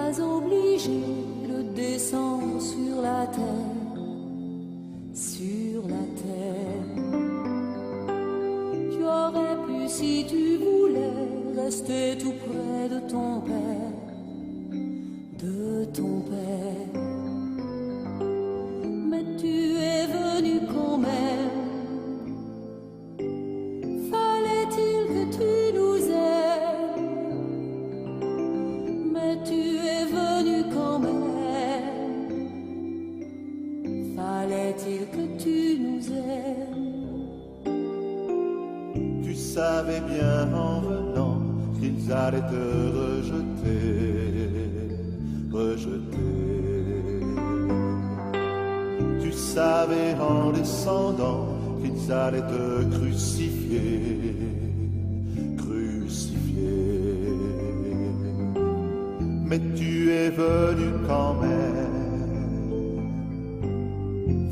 pas obligé de descendre sur la terre, sur la terre. Tu aurais pu, si tu voulais, rester tout près de ton père, de ton père. Mais tu es venu quand même. Fallait-il que tu nous aimes? Mais tu es venu quand même. Fallait-il que tu nous aimes? Tu savais bien en venant qu'ils allaient te rejeter. Tu savais en descendant qu'ils allaient te crucifier. Mais tu es venu quand même.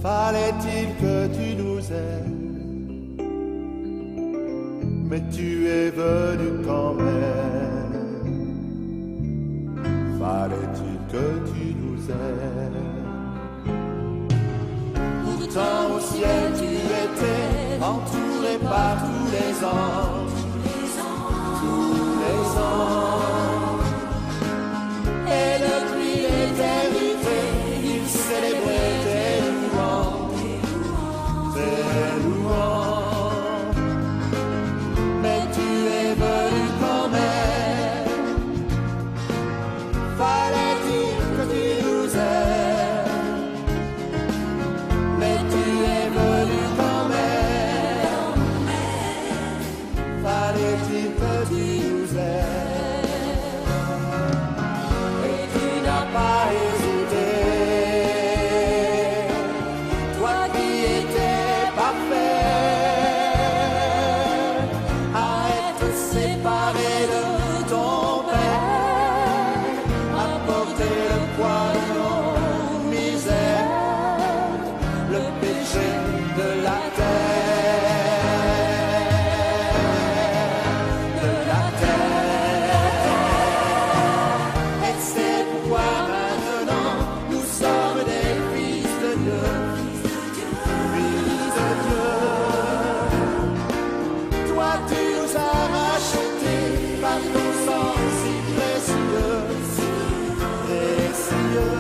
Fallait-il que tu nous aimes? Mais tu es venu quand même. Fallait-il que tu nous aimes? Pourtant au ciel tu étais entouré par tous les anges, tous les anges. Et le cri d'éternité, il célébrait tes louanges, tes louanges. Mais tu es venu quand même. Fallait-il que tu nous aimes? Mais tu es venu quand même. Fallait-il que tu nous aimes? Pas hésité, toi qui étais parfait, à être séparé de ton Père, à porter le poids de nos misères, le péché de la terre, de la terre. Et c'est pourquoi nous sommes des fils de Dieu, fils de Dieu. Toi tu nous as rachetés par ton sang si précieux, précieux.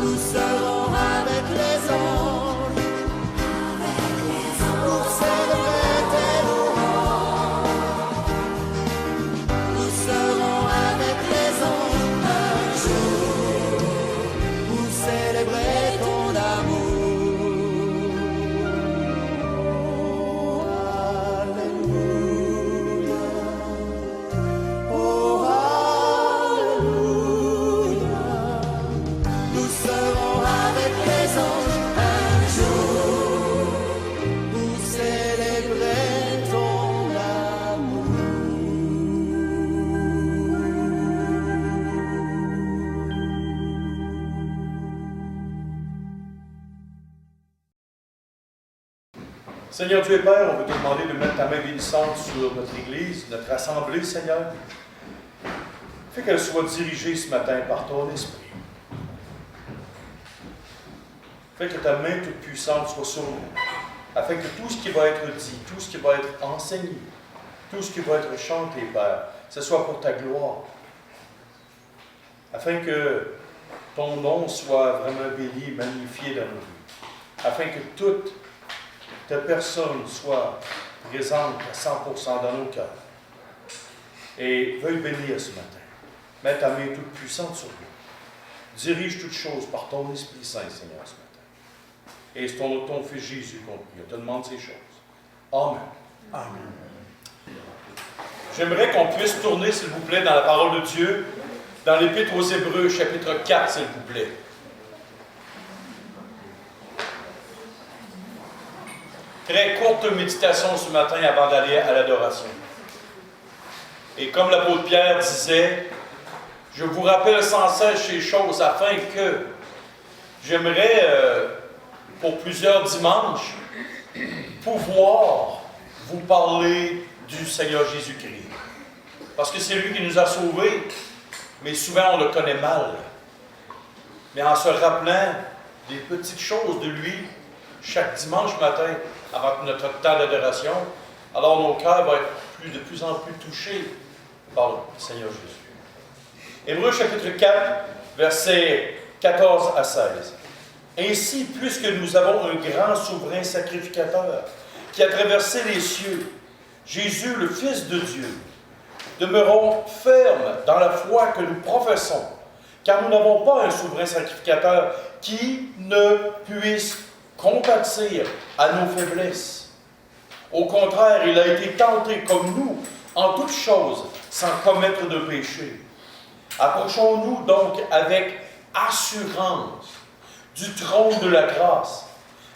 Nous serons avec les anges pour célébrer tes louanges. Nous serons avec les anges pour célébrer ton amour. Alléluia. Oh, alléluia. Nous serons avec les anges un jour pour célébrer ton amour. Seigneur Dieu et Père, on veut te demander de mettre ta main bénissante sur notre Église, notre assemblée, Seigneur. Fais qu'elle soit dirigée ce matin par ton Esprit. Fais que ta main toute puissante soit sur nous, afin que tout ce qui va être dit, tout ce qui va être enseigné, tout ce qui va être chanté, Père, ce soit pour ta gloire. Afin que ton nom soit vraiment béni, magnifié dans nos vies. Afin que toute ta personne soit présente à 100% dans nos cœurs. Et veuille bénir ce matin. Mets ta main toute puissante sur nous. Dirige toutes choses par ton Esprit Saint, Seigneur, ce matin. Et c'est ton Fils Jésus qu'on prie. On te demande ces choses. Amen. Amen. J'aimerais qu'on puisse tourner, s'il vous plaît, dans la parole de Dieu, dans l'Épître aux Hébreux, chapitre 4, s'il vous plaît. Très courte méditation ce matin avant d'aller à l'adoration. Et comme l'apôtre Pierre disait, je vous rappelle sans cesse ces choses afin que j'aimerais, pour plusieurs dimanches, pouvoir vous parler du Seigneur Jésus-Christ. Parce que c'est lui qui nous a sauvés, mais souvent on le connaît mal. Mais en se rappelant des petites choses de lui, chaque dimanche matin, avant notre temps d'adoration, alors nos cœurs vont être de plus en plus touchés par le Seigneur Jésus. Hébreux chapitre 4, versets 14 à 16. Ainsi, puisque nous avons un grand souverain sacrificateur qui a traversé les cieux, Jésus, le Fils de Dieu, demeurons fermes dans la foi que nous professons, car nous n'avons pas un souverain sacrificateur qui ne puisse compatir à nos faiblesses. Au contraire, il a été tenté comme nous en toutes choses, sans commettre de péché. Approchons-nous donc avec assurance du trône de la grâce,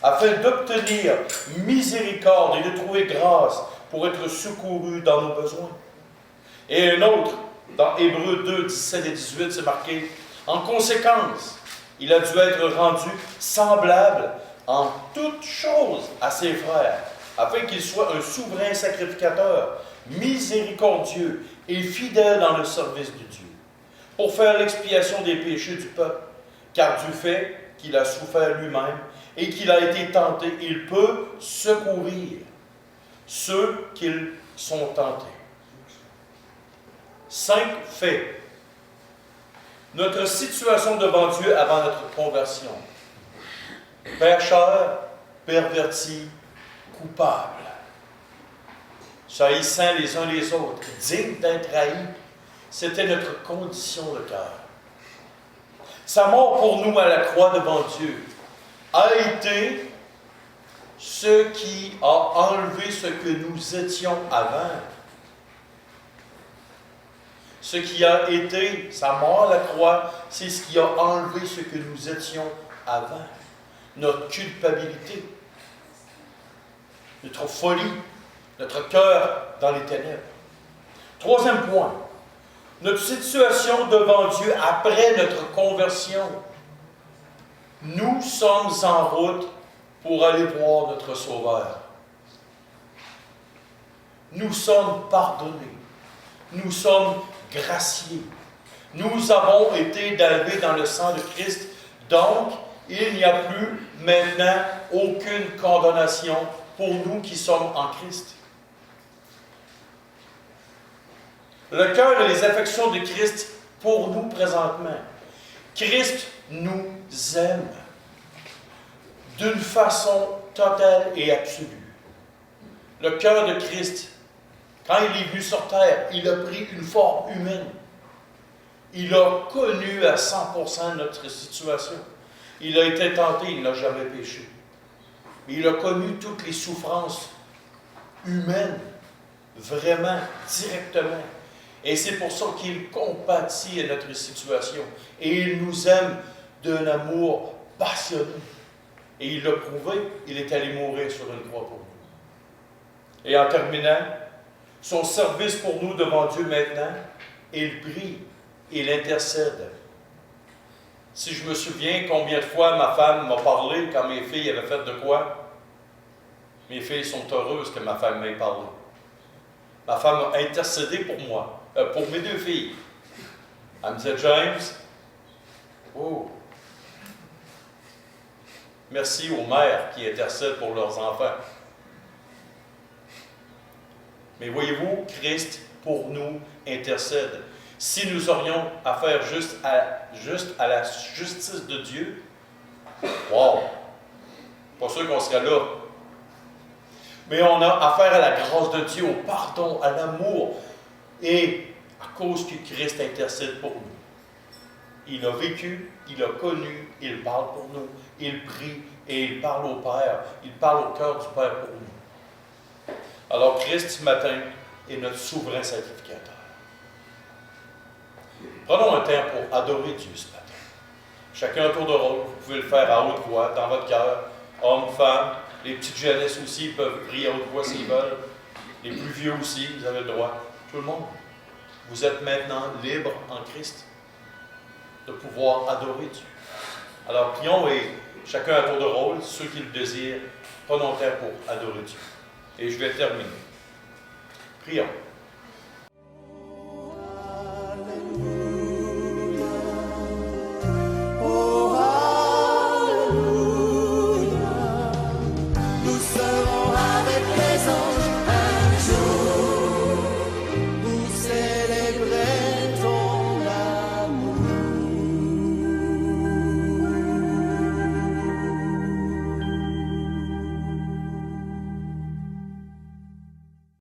afin d'obtenir miséricorde et de trouver grâce pour être secourus dans nos besoins. Et un autre, dans Hébreux 2, 17 et 18, c'est marqué, en conséquence, il a dû être rendu semblable en toutes choses à ses frères, afin qu'il soit un souverain sacrificateur, miséricordieux et fidèle dans le service de Dieu, pour faire l'expiation des péchés du peuple, car du fait qu'il a souffert lui-même et qu'il a été tenté, il peut secourir ceux qui sont tentés. 5 faits. Notre situation devant Dieu avant notre conversion. Pécheurs, pervertis, coupables, s'haïssant les uns les autres, dignes d'être haïs. C'était notre condition de cœur. Sa mort pour nous à la croix devant Dieu a été ce qui a enlevé ce que nous étions avant. Ce qui a été sa mort à la croix, c'est ce qui a enlevé ce que nous étions avant. Notre culpabilité, notre folie, notre cœur dans les ténèbres. 3e point, notre situation devant Dieu après notre conversion. Nous sommes en route pour aller voir notre Sauveur. Nous sommes pardonnés. Nous sommes graciés. Nous avons été lavés dans le sang de Christ. Donc, il n'y a plus maintenant aucune condamnation pour nous qui sommes en Christ. Le cœur et les affections de Christ pour nous présentement. Christ nous aime d'une façon totale et absolue. Le cœur de Christ, quand il est venu sur terre, il a pris une forme humaine. Il a connu à 100% notre situation. Il a été tenté, il n'a jamais péché. Il a connu toutes les souffrances humaines, vraiment, directement. Et c'est pour ça qu'il compatit à notre situation. Et il nous aime d'un amour passionné. Et il l'a prouvé, il est allé mourir sur une croix pour nous. Et en terminant, son service pour nous devant Dieu maintenant, il prie, il intercède. Si je me souviens combien de fois ma femme m'a parlé quand mes filles avaient fait de quoi, mes filles sont heureuses que ma femme m'ait parlé. Ma femme a intercédé pour moi, pour mes 2 filles. Elle me disait, James, oh, merci aux mères qui intercèdent pour leurs enfants. Mais voyez-vous, Christ, pour nous, intercède. Si nous aurions affaire juste à la justice de Dieu, wow! Pas sûr qu'on serait là. Mais on a affaire à la grâce de Dieu, au pardon, à l'amour. Et à cause que Christ intercède pour nous. Il a vécu, il a connu, il parle pour nous, il prie et il parle au Père. Il parle au cœur du Père pour nous. Alors Christ, ce matin, est notre souverain sacrificateur. Prenons un temps pour adorer Dieu ce matin. Chacun un tour de rôle, vous pouvez le faire à haute voix, dans votre cœur. Hommes, femmes, les petites jeunesses aussi peuvent prier à haute voix s'ils veulent. Les plus vieux aussi, vous avez le droit. Tout le monde. Vous êtes maintenant libre en Christ de pouvoir adorer Dieu. Alors prions et chacun à tour de rôle, ceux qui le désirent, prenons temps pour adorer Dieu. Et je vais terminer. Prions.